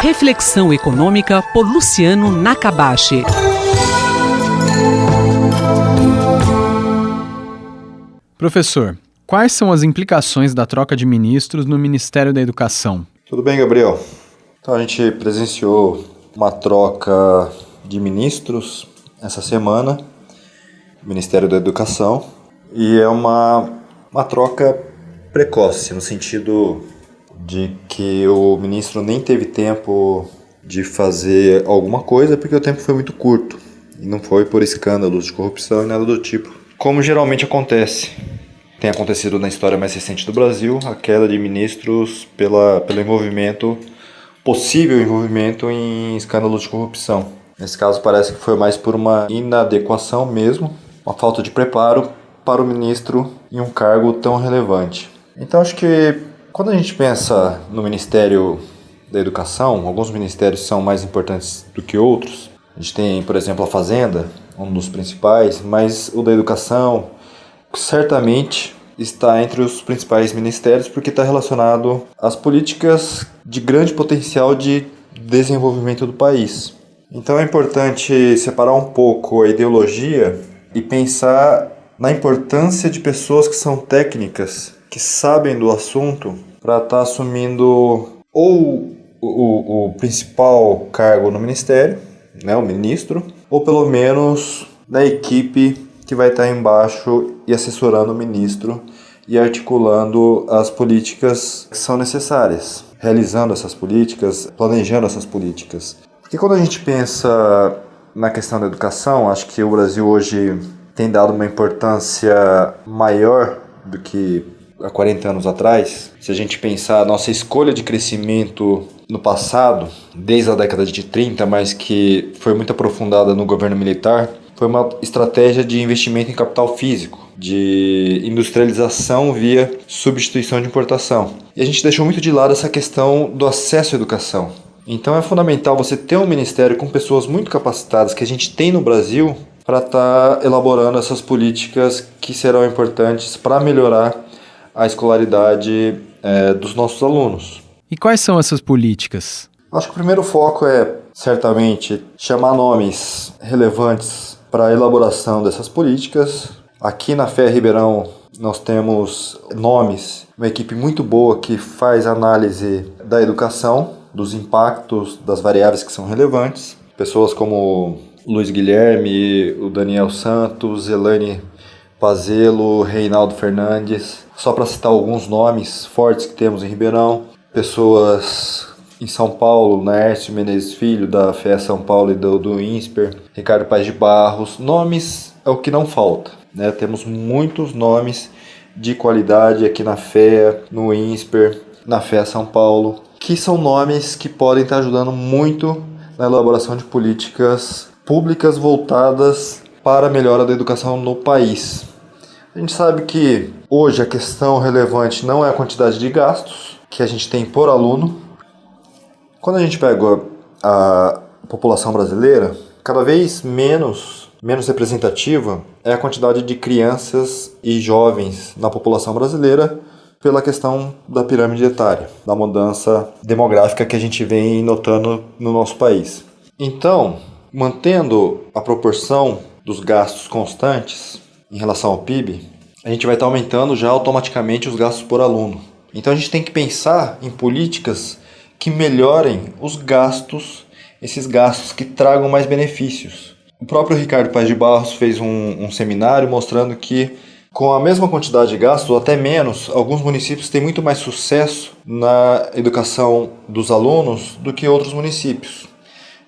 Reflexão econômica por Luciano Nakabashi. Professor, quais são as implicações da troca de ministros no Ministério da Educação? Tudo bem, Gabriel? Então a gente presenciou uma troca de ministros essa semana no Ministério da Educação e é uma troca precoce, no sentido de que o ministro nem teve tempo de fazer alguma coisa porque o tempo foi muito curto e não foi por escândalos de corrupção e nada do tipo, como geralmente acontece. Tem acontecido na história mais recente do Brasil a queda de ministros pelo envolvimento, possível envolvimento em escândalos de corrupção. Nesse caso parece que foi mais por uma inadequação mesmo, uma falta de preparo para o ministro em um cargo tão relevante. Então acho que quando a gente pensa no Ministério da Educação, alguns ministérios são mais importantes do que outros. A gente tem, por exemplo, a Fazenda, um dos principais, mas o da Educação certamente está entre os principais ministérios porque está relacionado às políticas de grande potencial de desenvolvimento do país. Então é importante separar um pouco a ideologia e pensar na importância de pessoas que são técnicas, que sabem do assunto, para estar assumindo ou o principal cargo no ministério, né, o ministro, ou pelo menos da equipe que vai estar embaixo e assessorando o ministro e articulando as políticas que são necessárias, realizando essas políticas, planejando essas políticas. Porque quando a gente pensa na questão da educação, acho que o Brasil hoje tem dado uma importância maior do que há 40 anos atrás. Se a gente pensar a nossa escolha de crescimento no passado, desde a década de 30, mas que foi muito aprofundada no governo militar, foi uma estratégia de investimento em capital físico, de industrialização via substituição de importação. E a gente deixou muito de lado essa questão do acesso à educação. Então é fundamental você ter um ministério com pessoas muito capacitadas que a gente tem no Brasil para estar elaborando essas políticas que serão importantes para melhorar a escolaridade dos nossos alunos. E quais são essas políticas? Acho que o primeiro foco é, certamente, chamar nomes relevantes para a elaboração dessas políticas. Aqui na FEA Ribeirão nós temos nomes, uma equipe muito boa que faz análise da educação, dos impactos, das variáveis que são relevantes. Pessoas como Luiz Guilherme, o Daniel Santos, Elaine Pazelo, Reinaldo Fernandes, só para citar alguns nomes fortes que temos em Ribeirão. Pessoas em São Paulo, Naércio Menezes Filho, da FEA São Paulo e do INSPER, Ricardo Paes de Barros. Nomes é o que não falta, né? Temos muitos nomes de qualidade aqui na FEA, no INSPER, na FEA São Paulo, que são nomes que podem estar ajudando muito na elaboração de políticas públicas voltadas para a melhora da educação no país. A gente sabe que hoje a questão relevante não é a quantidade de gastos que a gente tem por aluno. Quando a gente pega a população brasileira, cada vez menos representativa é a quantidade de crianças e jovens na população brasileira pela questão da pirâmide etária, da mudança demográfica que a gente vem notando no nosso país. Então, mantendo a proporção dos gastos constantes em relação ao PIB, a gente vai estar aumentando já automaticamente os gastos por aluno. Então a gente tem que pensar em políticas que melhorem os gastos, esses gastos que tragam mais benefícios. O próprio Ricardo Paes de Barros fez um seminário mostrando que com a mesma quantidade de gastos, ou até menos, alguns municípios têm muito mais sucesso na educação dos alunos do que outros municípios.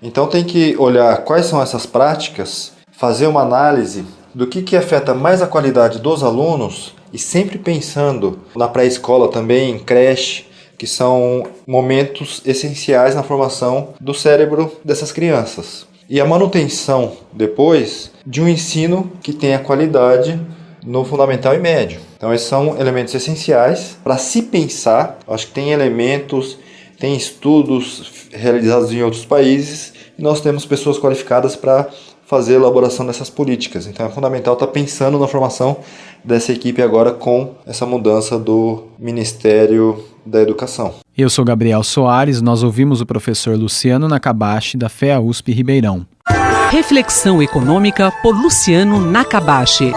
Então tem que olhar quais são essas práticas, fazer uma análise do que afeta mais a qualidade dos alunos e sempre pensando na pré-escola também, em creche, que são momentos essenciais na formação do cérebro dessas crianças. E a manutenção depois de um ensino que tenha qualidade no fundamental e médio. Então esses são elementos essenciais para se pensar. Acho que tem elementos, tem estudos realizados em outros países e nós temos pessoas qualificadas para fazer a elaboração dessas políticas. Então é fundamental estar pensando na formação dessa equipe agora com essa mudança do Ministério da educação. Eu sou Gabriel Soares, nós ouvimos o professor Luciano Nakabashi, da FEA USP Ribeirão. Reflexão econômica por Luciano Nakabashi.